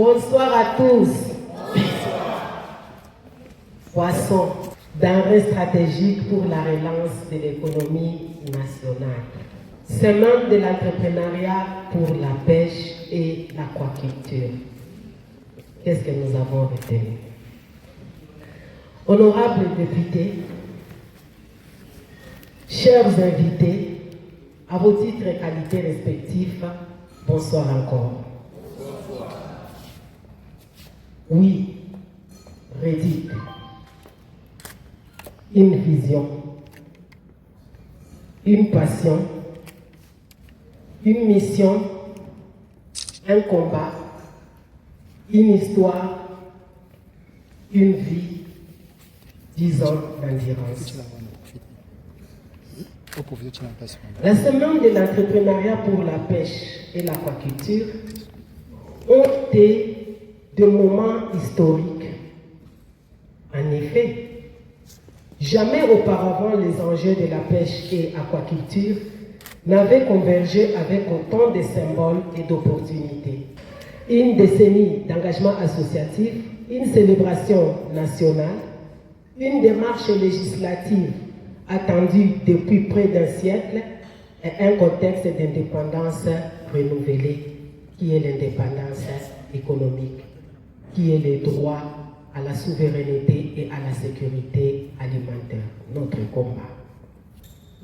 Bonsoir à tous. Poisson, denrée stratégique pour la relance de l'économie nationale. Semaine de l'entrepreneuriat pour la pêche et l'aquaculture. Qu'est-ce que nous avons retenu? Honorables députés, chers invités, à vos titres et qualités respectifs, bonsoir encore. Oui, REDIC, une vision, une passion, une mission, un combat, une histoire, une vie, 10 ans d'endurance. La semaine de l'entrepreneuriat pour la pêche et l'aquaculture ont été de moments historiques. En effet, jamais auparavant les enjeux de la pêche et aquaculture n'avaient convergé avec autant de symboles et d'opportunités. Une décennie d'engagement associatif, une célébration nationale, une démarche législative attendue depuis près d'un siècle et un contexte d'indépendance renouvelée qui est l'indépendance économique, qui est le droit à la souveraineté et à la sécurité alimentaire, notre combat.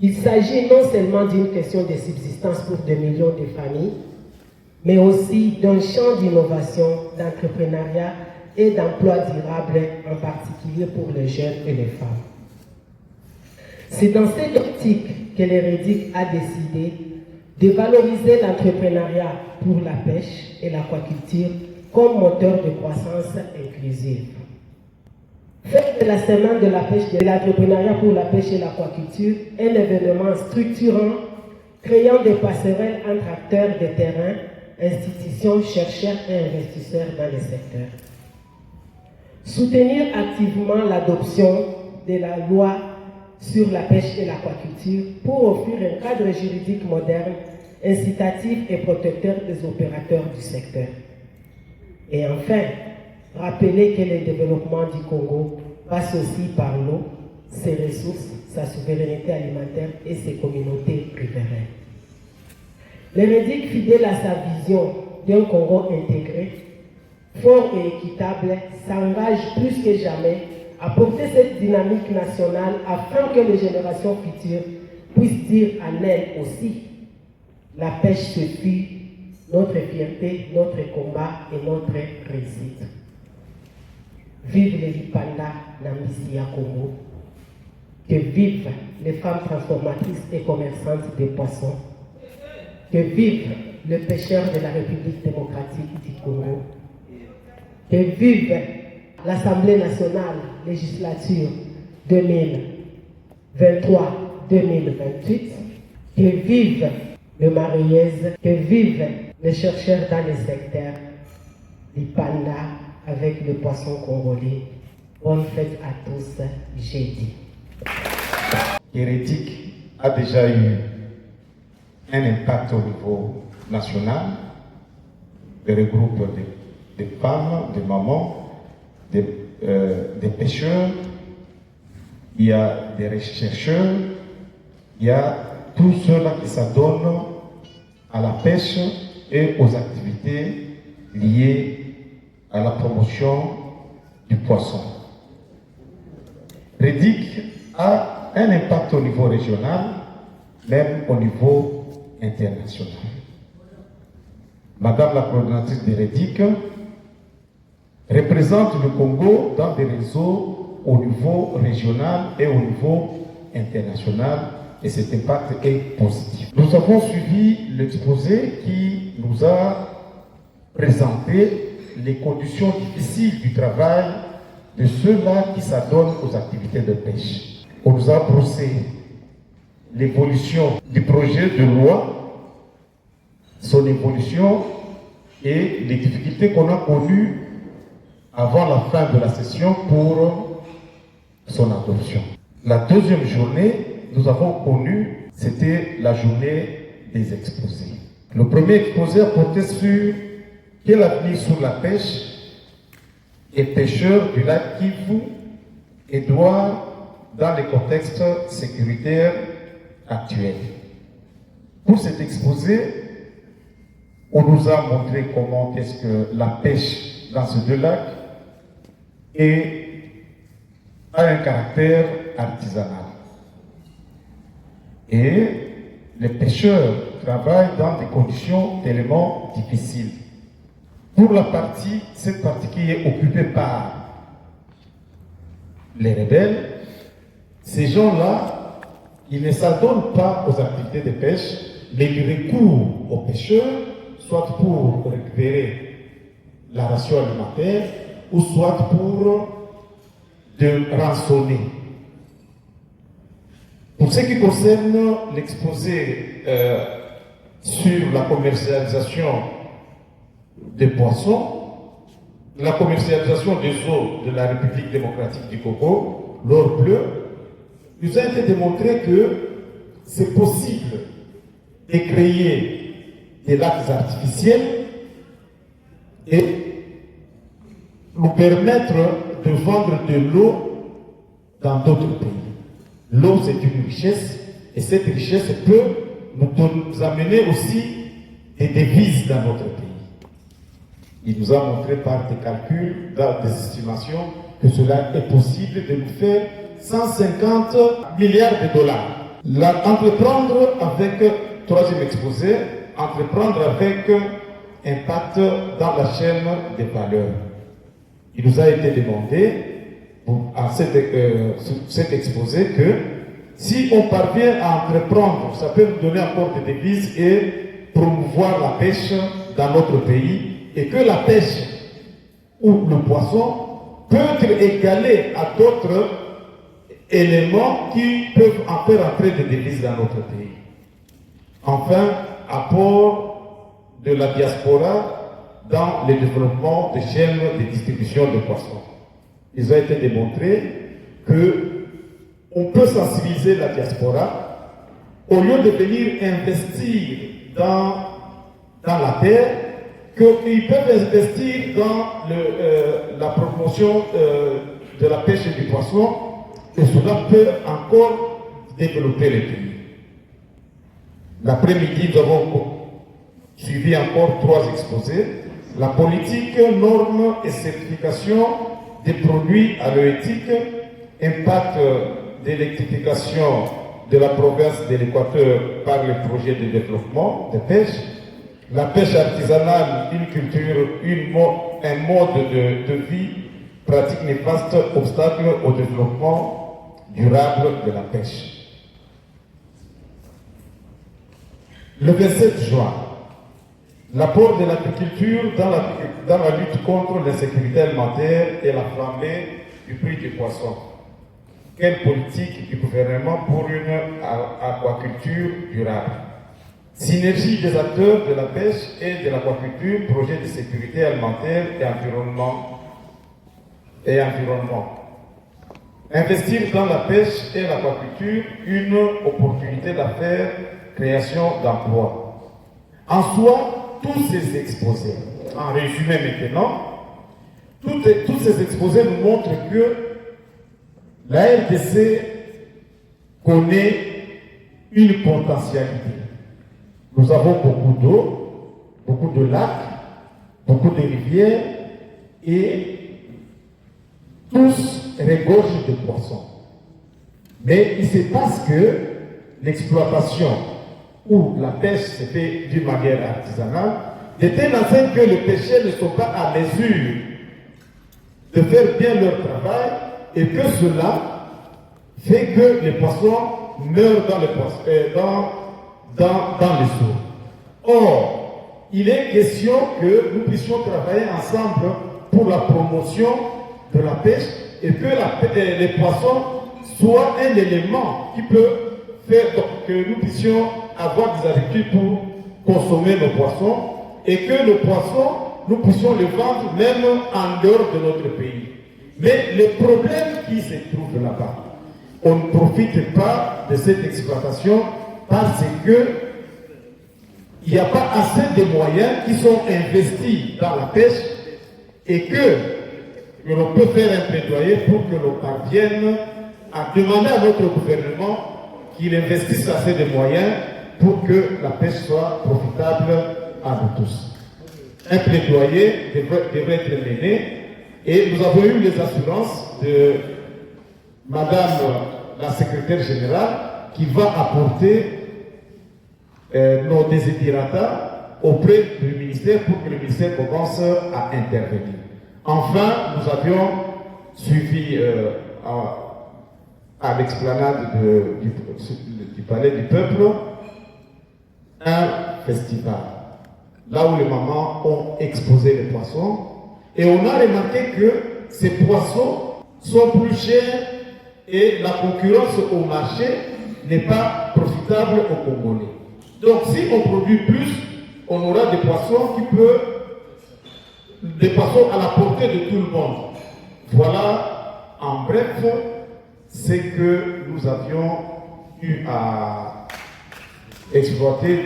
Il s'agit non seulement d'une question de subsistance pour des millions de familles, mais aussi d'un champ d'innovation, d'entrepreneuriat et d'emploi durable, en particulier pour les jeunes et les femmes. C'est dans cette optique que le REDIC a décidé de valoriser l'entrepreneuriat pour la pêche et l'aquaculture comme moteur de croissance inclusive. Faire de la semaine de la pêche et de l'entrepreneuriat pour la pêche et l'aquaculture un événement structurant, créant des passerelles entre acteurs de terrain, institutions, chercheurs et investisseurs dans le secteur. Soutenir activement l'adoption de la loi sur la pêche et l'aquaculture pour offrir un cadre juridique moderne, incitatif et protecteur des opérateurs du secteur. Et enfin, rappeler que le développement du Congo passe aussi par l'eau, ses ressources, sa souveraineté alimentaire et ses communautés riveraines. Le REDIC, fidèle à sa vision d'un Congo intégré, fort et équitable, s'engage plus que jamais à porter cette dynamique nationale afin que les générations futures puissent dire en elles aussi: la pêche se fut notre fierté, notre combat et notre réussite. Vive les Lipanda, Namisia Congo. Que vivent les femmes transformatrices et commerçantes des poissons. Que vivent les pêcheurs de la République démocratique du Congo. Que vive l'Assemblée nationale législature 2023-2028. Que vive le Marièze, que vivent les chercheurs dans les secteurs Lipanda avec le poisson congolais. Bonne fête à tous, jeudi. REDIC a déjà eu un impact au niveau national. Il regroupe des femmes, des mamans, des pêcheurs, il y a des chercheurs, il y a tous ceux-là qui s'adonnent à la pêche et aux activités liées à la promotion du poisson. REDIC a un impact au niveau régional, même au niveau international. Madame la coordinatrice de REDIC représente le Congo dans des réseaux au niveau régional et au niveau international, et cet impact est positif. Nous avons suivi l'exposé qui nous a présenté les conditions difficiles du travail de ceux-là qui s'adonnent aux activités de pêche. On nous a brossé l'évolution du projet de loi, son évolution et les difficultés qu'on a connues avant la fin de la session pour son adoption. La deuxième journée, nous avons connu, c'était la journée des exposés. Le premier exposé a porté sur Quel avenir sur la pêche et pêcheurs du lac Kivu et doit dans le contexte sécuritaire actuel? Pour cet exposé, on nous a montré comment est-ce que la pêche dans ces deux lacs a un caractère artisanal. Et les pêcheurs travaillent dans des conditions tellement difficiles. Pour cette partie qui est occupée par les rebelles, ces gens-là, ils ne s'adonnent pas aux activités de pêche, mais ils recourent aux pêcheurs, soit pour récupérer la ration alimentaire, ou soit pour de rançonner. Pour ce qui concerne l'exposé sur la commercialisation des poissons, la commercialisation des eaux de la République démocratique du Congo, l'or bleu, nous a été démontré que c'est possible de créer des lacs artificiels et nous permettre de vendre de l'eau dans d'autres pays. L'eau, c'est une richesse, et cette richesse peut nous amener aussi des devises dans notre pays. Il nous a montré par des calculs, dans des estimations, que cela est possible de nous faire 150 milliards de dollars. Entreprendre avec, troisième exposé, entreprendre avec impact dans la chaîne des valeurs. Il nous a été demandé à cet exposé que si on parvient à entreprendre, ça peut nous donner encore des devises et promouvoir la pêche dans notre pays, et que la pêche ou le poisson peut être égalé à d'autres éléments qui peuvent en faire entrer des devises dans notre pays. Enfin, apport de la diaspora dans le développement des chaînes de distribution de poissons. Il a été démontré qu'on peut sensibiliser la diaspora au lieu de venir investir dans la terre, qu'ils peuvent investir dans la promotion de la pêche et du poisson, et cela peut encore développer le pays. L'après-midi, nous avons suivi encore 3 exposés. La politique, normes et certification des produits halieutiques, impact d'électrification de la province de l'Équateur par le projet de développement de pêche, la pêche artisanale, une culture, un mode de vie, pratique néfaste, obstacle au développement durable de la pêche. Le 27 juin, l'apport de l'agriculture dans la lutte contre l'insécurité alimentaire et la flambée du prix du poisson. Quelle politique du gouvernement pour une aquaculture durable? Synergie des acteurs de la pêche et de l'aquaculture, projet de sécurité alimentaire et environnement. Investir dans la pêche et l'aquaculture, une opportunité d'affaires, création d'emplois. En soi, tous ces exposés, en résumé maintenant, tous ces exposés nous montrent que la RDC connaît une potentialité. Nous avons beaucoup d'eau, beaucoup de lacs, beaucoup de rivières et tous regorgent de poissons. Mais il se passe que l'exploitation ou la pêche se fait d'une manière artisanale, de telle sorte que les pêcheurs ne sont pas à mesure de faire bien leur travail et que cela fait que les poissons meurent dans les eaux. Or, il est question que nous puissions travailler ensemble pour la promotion de la pêche et que les poissons soient un élément qui peut faire que nous puissions avoir des agricultures pour consommer nos poissons et que nos poissons, nous puissions les vendre même en dehors de notre pays. Mais le problème qui se trouve là-bas, on ne profite pas de cette exploitation parce que il n'y a pas assez de moyens qui sont investis dans la pêche et que l'on peut faire un plaidoyer pour que l'on parvienne à demander à notre gouvernement qu'il investisse assez de moyens pour que la pêche soit profitable à nous tous. Un plaidoyer devrait être mené et nous avons eu les assurances de Madame la secrétaire générale qui va apporter nos desiderata auprès du ministère pour que le ministère commence à intervenir. Enfin, nous avions suivi à l'explanade du Palais du Peuple un festival, là où les mamans ont exposé les poissons, et on a remarqué que ces poissons sont plus chers et la concurrence au marché n'est pas profitable aux Congolais. Donc si on produit plus, on aura des poissons des poissons à la portée de tout le monde. Voilà, en bref, ce que nous avions eu à exploiter.